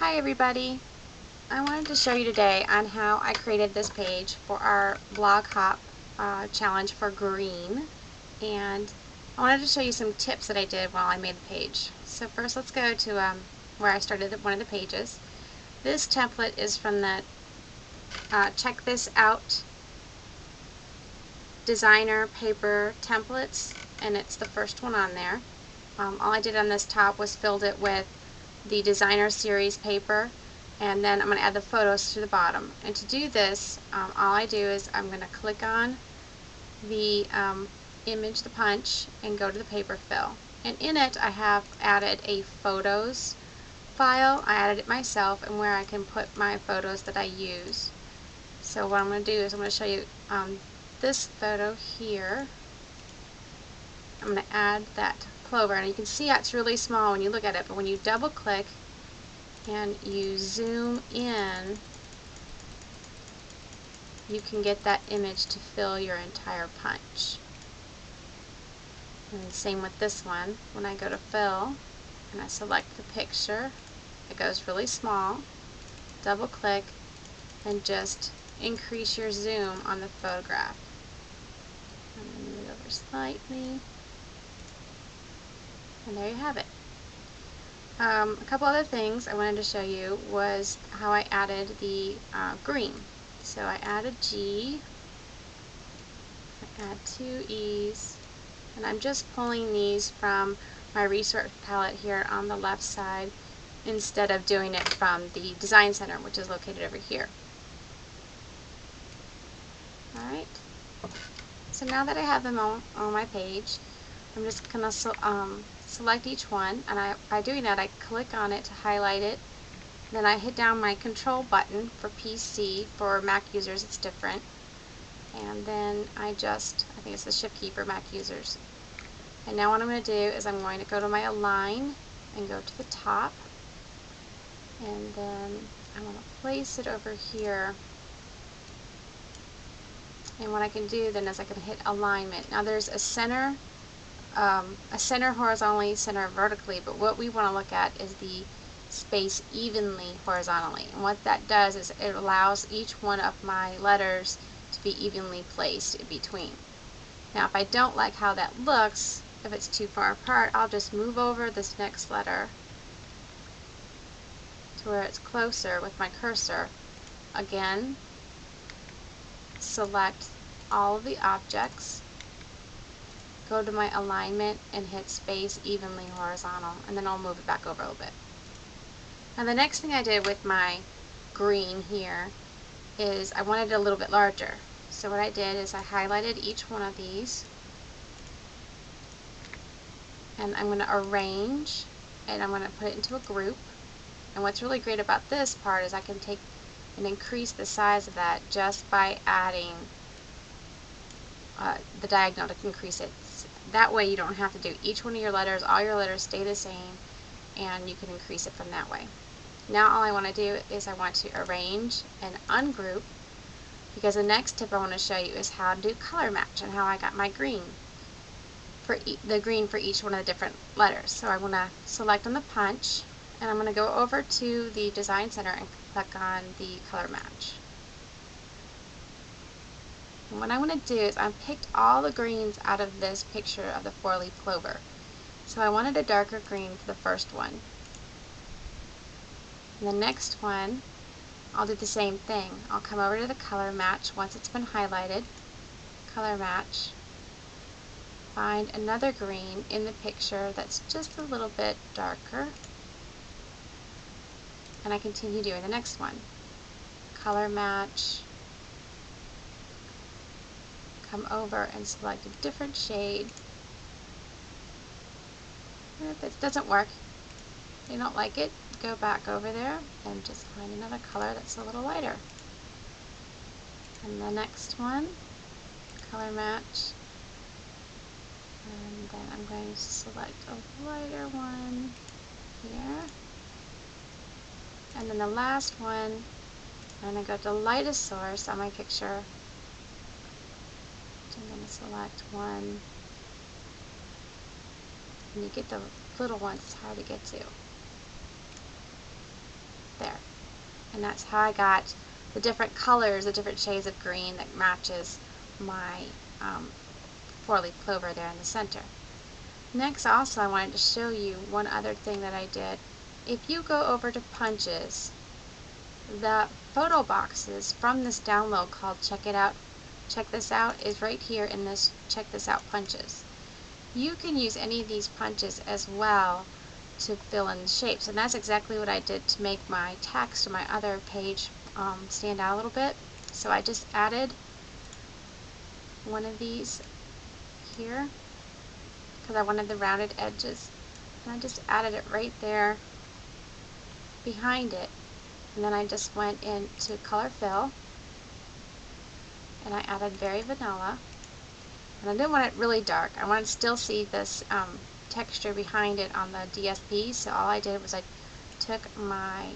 Hi everybody! I wanted to show you today on how I created this page for our blog hop challenge for green, and I wanted to show you some tips that I did while I made the page. So first let's go to where I started one of the pages. This template is from the Check This Out designer paper templates, and it's the first one on there. All I did on this top was filled it with the designer series paper, and then I'm going to add the photos to the bottom. And to do this, all I do is I'm going to click on the image, the punch, and go to the paper fill. And in it I have added a photos file. I added it myself, and where I can put my photos that I use. So what I'm going to do is I'm going to show you this photo here. I'm going to add that clover, and you can see it's really small when you look at it, but when you double click and you zoom in, you can get that image to fill your entire punch. And the same with this one. When I go to fill and I select the picture, it goes really small. Double click and just increase your zoom on the photograph. I'm going to move it over slightly. And there you have it. A couple other things I wanted to show you was how I added the green. So I added G, I add two E's, and I'm just pulling these from my resource palette here on the left side instead of doing it from the Design Center, which is located over here. Alright, so now that I have them on my page, I'm just going to select each one, and by doing that I click on it to highlight it. Then I hit down my control button for PC. For Mac users it's different. And then I think it's the shift key for Mac users. And now what I'm going to do is I'm going to go to my align and go to the top. And then I'm going to place it over here. And what I can do then is I can hit alignment. Now there's a center horizontally, center vertically, but what we want to look at is the space evenly horizontally. And what that does is it allows each one of my letters to be evenly placed in between. Now if I don't like how that looks, if it's too far apart, I'll just move over this next letter to where it's closer with my cursor. Again, select all of the objects, go to my alignment and hit space evenly horizontal, and then I'll move it back over a little bit. Now the next thing I did with my green here is I wanted it a little bit larger. So what I did is I highlighted each one of these, and I'm going to arrange, and I'm going to put it into a group. And what's really great about this part is I can take and increase the size of that just by adding the diagonal to increase it. That way you don't have to do each one of your letters, all your letters stay the same, and you can increase it from that way. Now all I want to do is I want to arrange and ungroup, because the next tip I want to show you is how to do color match and how I got my green for the green for each one of the different letters. So I'm going to select on the punch, and I'm going to go over to the Design Center and click on the color match. And what I want to do is I've picked all the greens out of this picture of the four-leaf clover. So I wanted a darker green for the first one. And the next one, I'll do the same thing. I'll come over to the color match once it's been highlighted. Color match. Find another green in the picture that's just a little bit darker. And I continue doing the next one. Color match. Come over and select a different shade. And if it doesn't work, you don't like it, go back over there and just find another color that's a little lighter. And the next one, color match. And then I'm going to select a lighter one here. And then the last one, I'm going to go to the lightest source on my picture. I'm going to select one, and you get the little ones, it's hard to get to. there. And that's how I got the different colors, the different shades of green that matches my four-leaf clover there in the center. Next, also, I wanted to show you one other thing that I did. If you go over to Punches, the photo boxes from this download called Check This Out is right here in this Check This Out Punches. You can use any of these punches as well to fill in the shapes, and that's exactly what I did to make my text on my other page stand out a little bit. So I just added one of these here because I wanted the rounded edges, and I just added it right there behind it, and then I just went into color fill and I added Very Vanilla, and I didn't want it really dark. I wanted to still see this texture behind it on the DSP, so all I did was I took my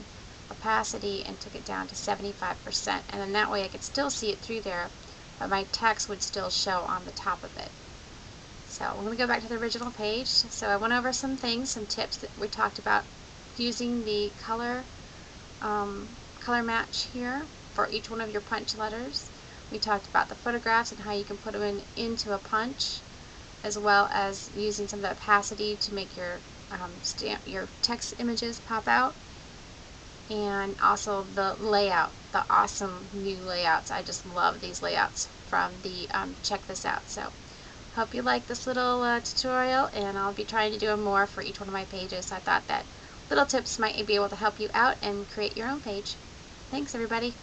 opacity and took it down to 75%, and then that way I could still see it through there, but my text would still show on the top of it. So I'm going to go back to the original page. So I went over some things, some tips that we talked about using the color match here for each one of your punch letters. We talked about the photographs and how you can put them into a punch, as well as using some of the opacity to make your your text images pop out, and also the layout, the awesome new layouts. I just love these layouts from the Check This Out. So hope you like this little tutorial, and I'll be trying to do more for each one of my pages. I thought that little tips might be able to help you out and create your own page. Thanks, everybody.